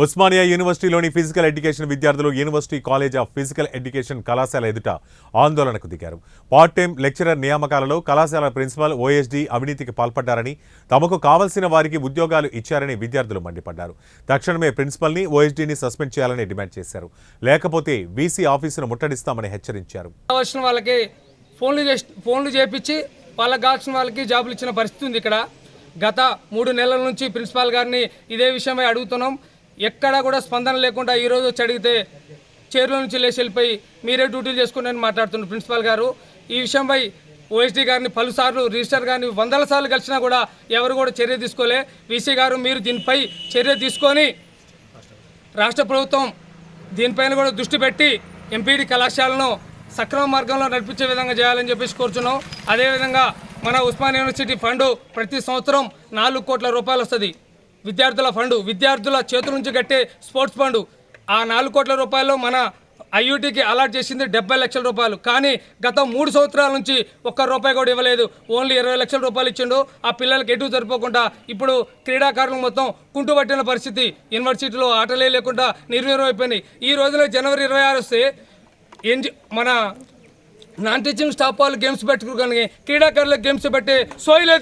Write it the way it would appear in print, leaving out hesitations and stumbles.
Osmania యూనివర్సిటీలోని physical education విద్యార్థులు university college of physical education కళాశాల ఎదుట ఆందోళనకు దిగారు. పార్ట్ టైం లెక్చరర్ నియామకాలలో కళాశాల ప్రిన్సిపల్ ఓఎస్డీ అవినీతికి పాల్పడ్డారని, తమకు కావాల్సిన వారికి ఉద్యోగాలు ఇచ్చారని విద్యార్థులు మండిపడ్డారు. తక్షణమే ప్రిన్సిపల్ని ఓఎస్డీని సస్పెండ్ చేయాలని డిమాండ్ చేశారు. లేకపోతే వీసీ ఆఫీసును ముట్టడిస్తామని హెచ్చరించారు. ఫోన్లు చేపించి వాళ్ళకి కావాల్సిన వాళ్ళకి జాబులు ఇచ్చిన పరిస్థితి ఉంది. ఇక్కడ గత 3 నెలల నుంచి ప్రిన్సిపాల్ గారిని ఇదే విషయమై అడుగుతున్నాం. ఎక్కడా కూడా స్పందన లేకుండా ఈరోజు వచ్చి అడిగితే చైర్లో నుంచి లేచి వెళ్ళిపోయి మీరే డ్యూటీలు చేసుకుని మాట్లాడుతున్నారు ప్రిన్సిపాల్ గారు. ఈ విషయంపై ఓఎస్డీ గారిని పలుసార్లు రిజిస్టర్ గారిని 100 సార్లు కలిసినా కూడా ఎవరు కూడా చర్య తీసుకోలే. వీసీ గారు మీరు దీనిపై చర్య తీసుకొని రాష్ట్ర ప్రభుత్వం దీనిపైన కూడా దృష్టి పెట్టి ఎంపీడీ కళాశాలను సక్రమ మార్గంలో నడిపించే విధంగా చేయాలని చెప్పేసి కోరుచున్నాం. అదేవిధంగా మన ఉస్మానియా యూనివర్సిటీ ఫండ్ ప్రతి సంవత్సరం 4 కోట్ల రూపాయలు వస్తుంది. విద్యార్థుల ఫండ్, విద్యార్థుల చేతుల నుంచి కట్టే స్పోర్ట్స్ ఫండ్. ఆ 4 కోట్ల రూపాయలు మన ఐయూటీకి అలాట్ చేసింది 70 లక్షల రూపాయలు. కానీ గత 3 సంవత్సరాల నుంచి ₹1 కూడా ఇవ్వలేదు. ఓన్లీ 20 లక్షల రూపాయలు ఇచ్చిండు. ఆ పిల్లలకి ఎటు సరిపోకుండా ఇప్పుడు క్రీడాకారులు మొత్తం కుంటుపట్టిన పరిస్థితి. యూనివర్సిటీలో ఆటలే లేకుండా నిర్వీర్యం అయిపోయినాయి. ఈ రోజున జనవరి 26 వస్తే మన నాన్ టీచింగ్ స్టాఫ్ వాళ్ళు గేమ్స్ పెట్టుకుని క్రీడాకారులకు గేమ్స్ పెట్టే సోయి లేదు.